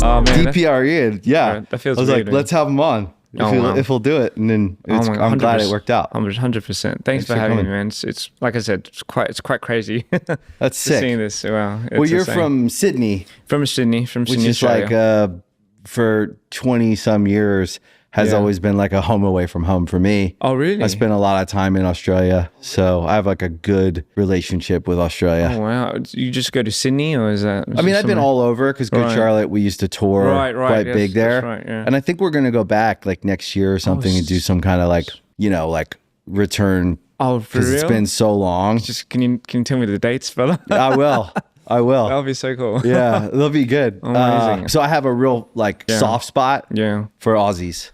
Oh man, Dipialrian, yeah. that feels I was weird, like, let's have him on if he'll do it, and then I'm glad it worked out. 100%. Thanks for having me, man. It's like I said, it's quite crazy. That's sick. Seeing this, wow. Well, you're from Sydney. From Sydney, which is Australia. like for 20 some years has always been like a home away from home for me. Oh, really? I spent a lot of time in Australia, so I have like a good relationship with Australia. Oh, wow. You just go to Sydney, or is that? I mean, I've been all over because Good Charlotte, we used to tour quite big there. Right, yeah. And I think we're going to go back like next year or something and do some kind of like, you know, like return. Oh, for real? Because it's been so long. Just can you tell me the dates, fella? I will. That'll be so cool. Yeah, they'll be good. Amazing. So I have a real like soft spot for Aussies.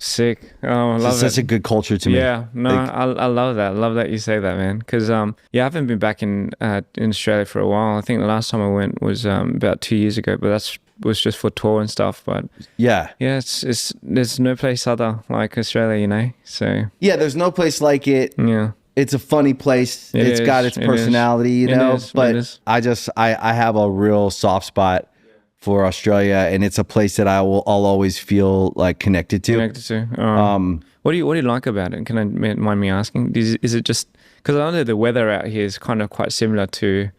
Sick. Oh, I love it. It's such a good culture to me. Yeah, no, like, I love that. I love that you say that, man. Because I haven't been back in Australia for a while. I think the last time I went was about 2 years ago, but was just for tour and stuff. But it's there's no place other like Australia, you know. So yeah, there's no place like it. Yeah. It's a funny place. It's got its personality, you know. But I have a real soft spot for Australia, and it's a place that I'll always feel like connected to. What do you like about it? Can I mind me asking? Is it just because I know the weather out here is kind of quite similar to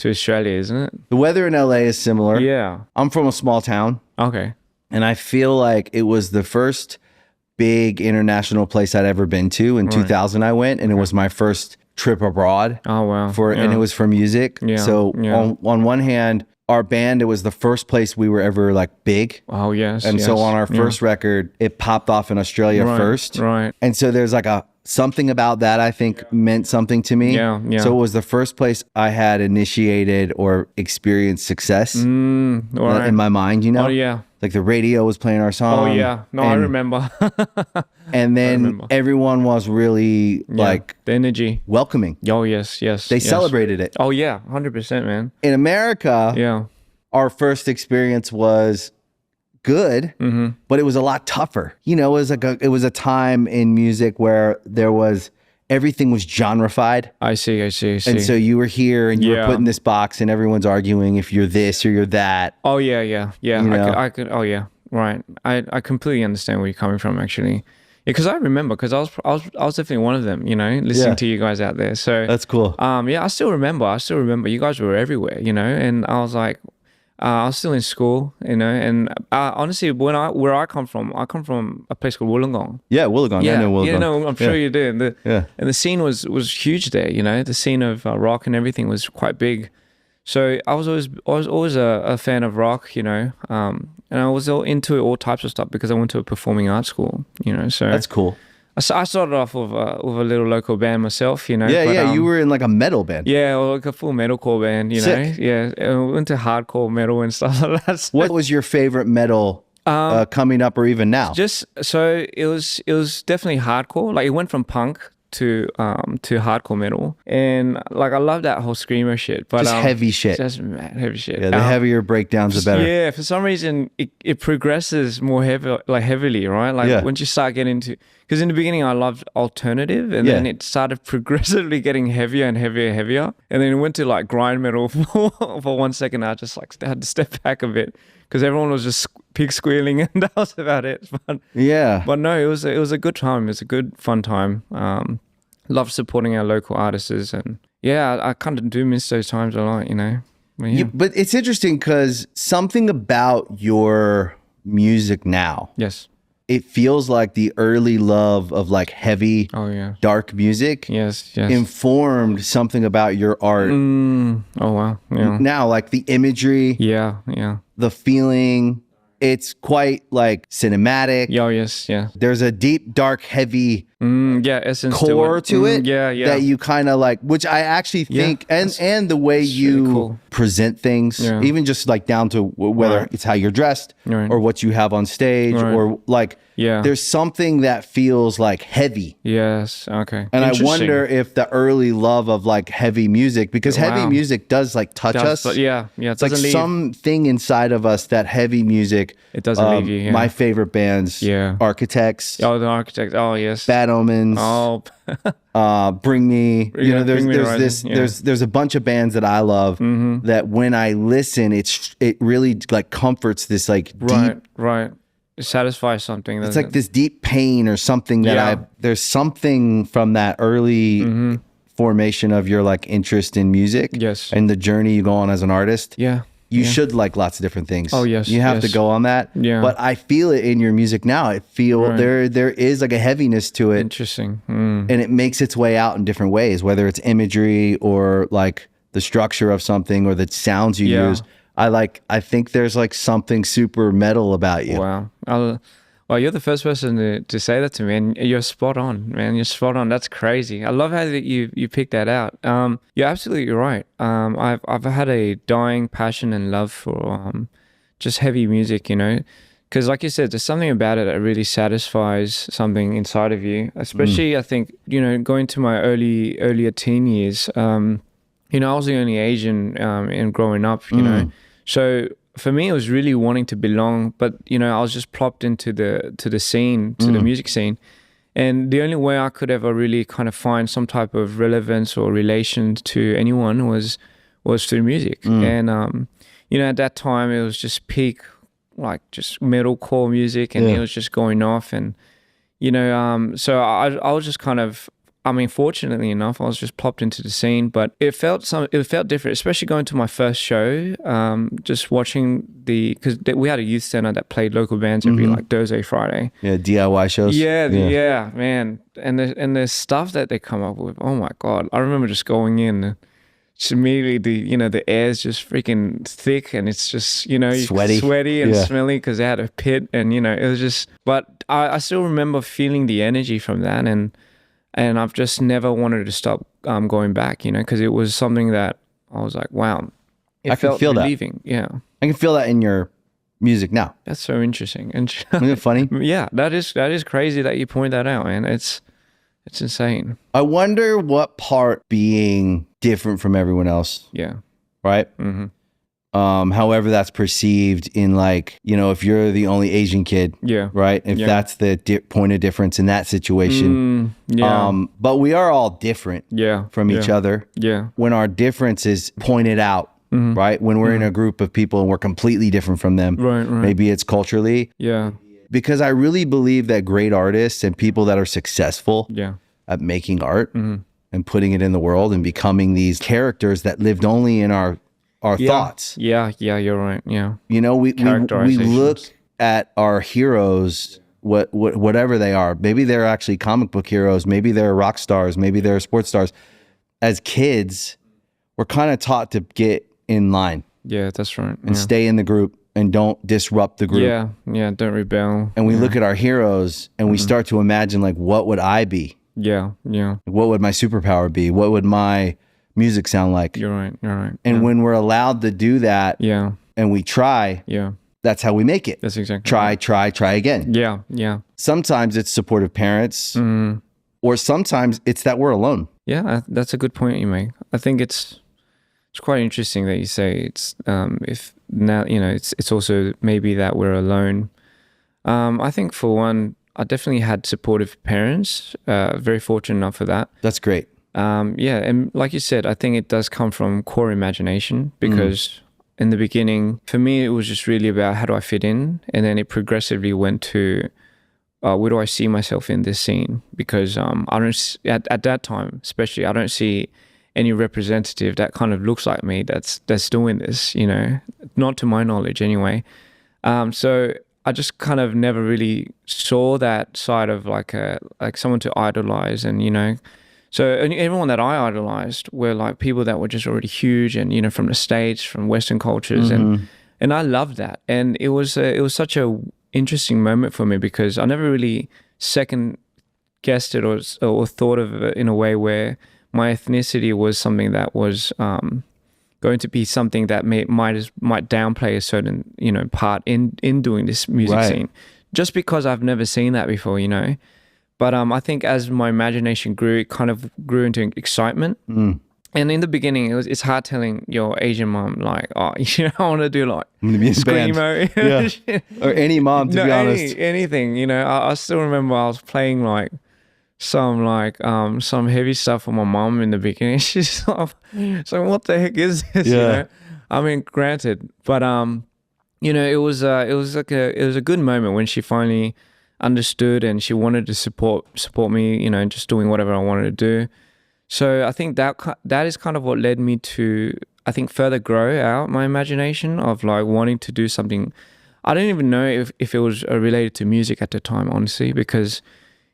Australia, isn't it? The weather in LA is similar. Yeah. I'm from a small town. Okay. And I feel like it was the first big international place I'd ever been to. In 2000 I went, and it was my first trip abroad. Oh wow. And it was for music. Yeah. So on one hand, our band, it was the first place we were ever like big. Oh yes. And so on our first record, it popped off in Australia first. Right. And so there's like something about that I think meant something to me. Yeah. So it was the first place I had initiated or experienced success in my mind, you know? Oh yeah. Like the radio was playing our song. Oh yeah. No, I remember. And then everyone was really like the energy welcoming. Oh yes. They celebrated it. Oh yeah, 100%, man. In America, our first experience was good, but it was a lot tougher. You know, it was a time in music where everything was genrefied. I see. And so you were here and you were put in this box and everyone's arguing if you're this or you're that. Oh yeah. You know? I could. Oh yeah. Right. I completely understand where you're coming from, actually. Yeah, because I remember, because I was definitely one of them, you know, listening to you guys out there. So that's cool. Yeah, I still remember you guys were everywhere, you know, and I was like, I was still in school, you know, and honestly, where I come from a place called Wollongong. Yeah, Wollongong. Yeah, I know Wollongong. You know, I'm sure you do. And the scene was huge there, you know, the scene of rock and everything was quite big. So I was always a fan of rock, you know, and I was into all types of stuff because I went to a performing arts school, you know. So that's cool. I started off with a little local band myself, you know. Yeah, you were in like a metal band. Yeah, or like a full metalcore band, you know. Yeah, I went to hardcore metal and stuff like that. What was your favorite metal coming up or even now? So it was definitely hardcore. Like it went from punk to hardcore metal, and like I love that whole screamer shit, but just heavy shit. Just mad heavy shit. Yeah, the heavier breakdowns the better. Yeah, for some reason it progresses more heavily, right? Like once you start getting into, because in the beginning I loved alternative, and then it started progressively getting heavier and heavier, and then it went to like grind metal for 1 second. I just like had to step back a bit because everyone was just pig squealing, and that was about it. But no, it was a good time. It was a good fun time. Love supporting our local artists, and I kind of do miss those times a lot, you know. But it's interesting because something about your music now, it feels like the early love of like heavy, dark music, informed something about your art. Oh wow, yeah. Now, like the imagery, the feeling. It's quite like cinematic. Oh yes, yeah. There's a deep, dark, heavy essence core to it. That you kind of like, which I actually think, and the way you really cool. present things, even just like down to whether it's how you're dressed or what you have on stage or like, there's something that feels like heavy. Yes, okay. And I wonder if the early love of like heavy music, because heavy music does like touch us. It's like something inside of us that heavy music music. It doesn't leave you. Yeah. My favorite bands, Architects. Oh, the Architects. Oh, yes. Bad Omens. Oh. Bring Me. You know, there's a bunch of bands that I love that when I listen, it really like comforts this like deep. Right. It satisfies something. It's like this deep pain or something that there's something from that early formation of your like interest in music. Yes. And the journey you go on as an artist. Yeah. You should like lots of different things. Oh, yes. You have to go on that. Yeah. But I feel it in your music now. I feel there is like a heaviness to it. Interesting. And it makes its way out in different ways, whether it's imagery or like the structure of something or the sounds you use. I think there's like something super metal about you. Wow. Well, you're the first person to say that to me, and you're spot on, man. You're spot on. That's crazy. I love how you picked that out. You're absolutely right. I've had a dying passion and love for just heavy music, you know, because like you said, there's something about it that really satisfies something inside of you. Especially, I think, you know, going to my earlier teen years. You know, I was the only Asian in growing up, you know, so. For me, it was really wanting to belong, but you know, I was just plopped into the scene, to the music scene, and the only way I could ever really kind of find some type of relevance or relation to anyone was through music. And you know, at that time, it was just peak, like just metalcore music, and it was just going off, and you know, so I was just kind of. I mean, fortunately enough, I was just plopped into the scene, but it felt different, especially going to my first show, just watching because we had a youth center that played local bands every like Thursday, Friday. Yeah, DIY shows. Yeah, man. And the stuff that they come up with, oh my God. I remember just going in, just immediately the air's just freaking thick and it's just, you know, sweaty and smelly because they had a pit and, you know, it was just, but I still remember feeling the energy from that and I've just never wanted to stop going back, you know, because it was something that I was like, wow, I felt feel relieving. That. Yeah, I can feel that in your music now. That's so interesting. Isn't it funny? Yeah, that is crazy that you point that out, man. It's insane. I wonder what part being different from everyone else. Yeah. Right. However that's perceived in like, you know, if you're the only Asian kid, right? If that's the point of difference in that situation. But we are all different from each other. Yeah. When our difference is pointed out, right? When we're in a group of people and we're completely different from them, right. Maybe it's culturally. Yeah. Because I really believe that great artists and people that are successful at making art and putting it in the world and becoming these characters that lived only in our thoughts. Yeah, you're right. Yeah. You know, we look at our heroes, whatever they are. Maybe they're actually comic book heroes. Maybe they're rock stars. Maybe they're sports stars. As kids, we're kind of taught to get in line. Yeah, that's right. And stay in the group and don't disrupt the group. Yeah, don't rebel. And we look at our heroes and we start to imagine like, what would I be? Yeah. What would my superpower be? What would my music sound like? You're right. And when we're allowed to do that, and we try, that's how we make it. That's exactly try again. Yeah. Sometimes it's supportive parents, or sometimes it's that we're alone. Yeah, that's a good point you make. I think it's quite interesting that you say it's if now, you know, it's also maybe that we're alone. I think for one, I definitely had supportive parents. Very fortunate enough for that. That's great. And like you said, I think it does come from core imagination because in the beginning, for me, it was just really about how do I fit in? And then it progressively went to where do I see myself in this scene? Because I don't, at that time, especially, I don't see any representative that kind of looks like me that's doing this, you know, not to my knowledge anyway. So I just kind of never really saw that side of like someone to idolize and, you know, so everyone that I idolized were like people that were just already huge and, you know, from the States, from Western cultures. And I loved that. And it was such a interesting moment for me because I never really second guessed it or thought of it in a way where my ethnicity was something that was going to be something that might downplay a certain, you know, part in doing this music scene. Just because I've never seen that before, you know. But I think as my imagination grew, it kind of grew into excitement. And And in the beginning, it's hard telling your Asian mom, like, oh, I want to do like I'm gonna be in screamo. Yeah. Or any mom, to be honest. Anything, I still remember I was playing like some heavy stuff for my mom in the beginning. She's like, so what the heck is this? Yeah. I mean, granted, but it was a good moment when she finally understood and she wanted to support me, just doing whatever I wanted to do. So I think that is kind of what led me to, I think, further grow out my imagination of like wanting to do something. I don't even know if it was related to music at the time, honestly, because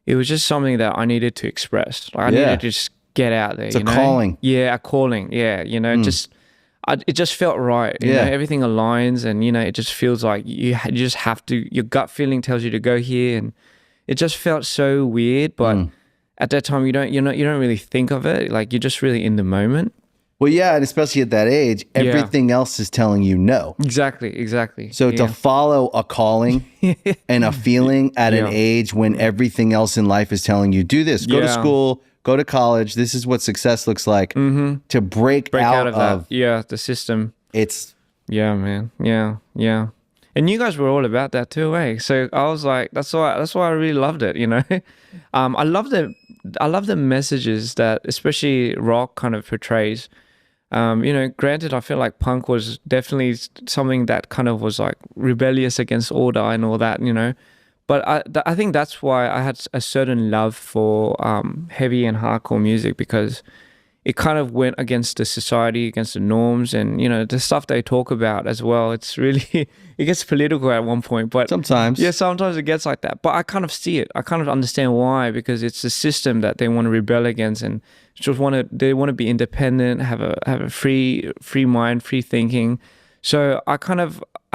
it was just something that I needed to express. Like I needed to just get out there. It's a calling. Yeah, a calling. Yeah, it just felt right. You know, everything aligns, and it just feels like you just have to. Your gut feeling tells you to go here, and it just felt so weird. But at that time, you don't really think of it. Like you're just really in the moment. Well, yeah, and especially at that age, everything else is telling you no. Exactly. So to follow a calling and a feeling at an age when everything else in life is telling you, do this, go to school, go to college, this is what success looks like, to break out of that. Yeah, the system. It's... Yeah, man. Yeah. And you guys were all about that too, eh? So I was like, that's why I really loved it, I love the messages that especially rock kind of portrays. Granted, I feel like punk was definitely something that kind of was like rebellious against order and all that, But I think that's why I had a certain love for heavy and hardcore music, because it kind of went against the society, against the norms, and the stuff they talk about as well. It's really, it gets political at one point, but sometimes it gets like that. But I kind of see it. I kind of understand why, because it's the system that they want to rebel against, and they want to be independent, have a free mind, free thinking. So I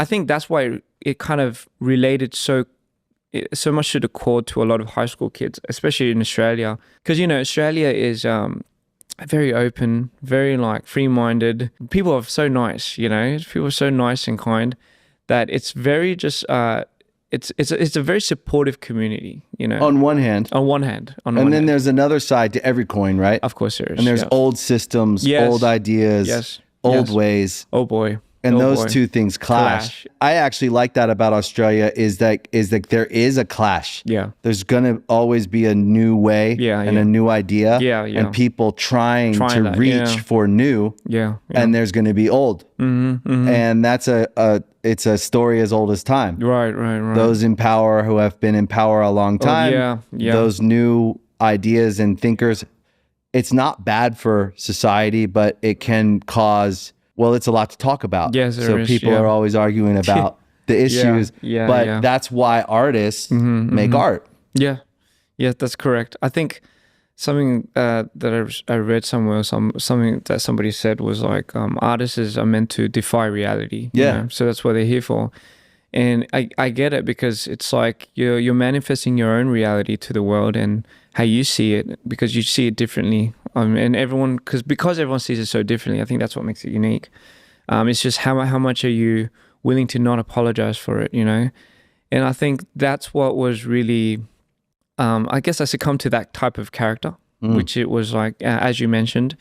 think that's why it kind of related so much to the core to a lot of high school kids, especially in Australia, because Australia is very open, very like free-minded. People are so nice, people are so nice and kind that it's very just it's a very supportive community, On one hand. And then there's another side to every coin, right? Of course there is. And there's old systems, old ideas, old ways. Oh boy. And those two things clash. I actually like that about Australia is that there is a clash. Yeah. There's going to always be a new way and a new idea. And people trying to reach for new. And there's going to be old. And that's it's a story as old as time. Right. Those in power who have been in power a long time. Those new ideas and thinkers. It's not bad for society, but it can cause... Well, it's a lot to talk about. Yes, so people are always arguing about the issues. But that's why artists make art. Yeah, that's correct. I think something that I read somewhere, something that somebody said was like, artists are meant to defy reality. So that's what they're here for. And I get it, because it's like you're manifesting your own reality to the world and how you see it, because you see it differently. And because everyone sees it so differently, I think that's what makes it unique. It's just how much are you willing to not apologize for it, And I think that's what was really, I guess I succumbed to that type of character, which it was like, as you mentioned,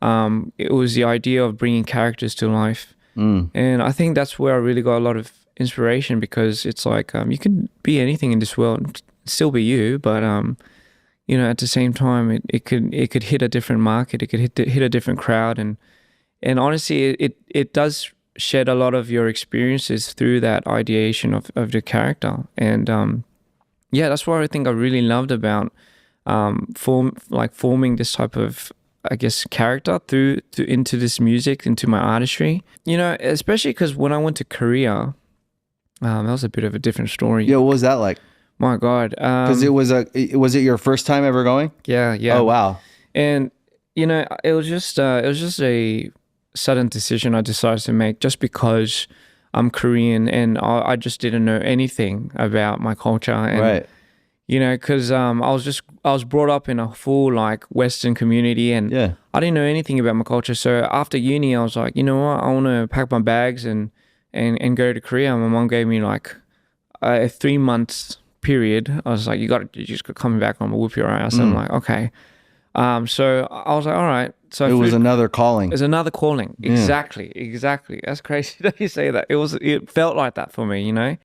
it was the idea of bringing characters to life. And I think that's where I really got a lot of inspiration, because it's like you can be anything in this world and still be you, but at the same time it could hit a different market, it could hit a different crowd, and honestly it does shed a lot of your experiences through that ideation of the character. And that's what I think I really loved about forming this type of, I guess, character into this music, into my artistry, especially because when I went to Korea, that was a bit of a different story. Yeah, what was that like? My God. Because was it your first time ever going? Yeah. Oh, wow. And, it was just a sudden decision I decided to make, just because I'm Korean and I just didn't know anything about my culture. And, right. Because I was brought up in a full like Western community, and I didn't know anything about my culture. So after uni, I was like, you know what, I want to pack my bags and go to Korea. My mom gave me like a 3 months period. I was like, you just got coming back, I'm gonna whoop your ass. I'm like, okay. So I was like, all right, So it was another calling. It's another calling. Exactly. That's crazy that you say that. It felt like that for me, you know.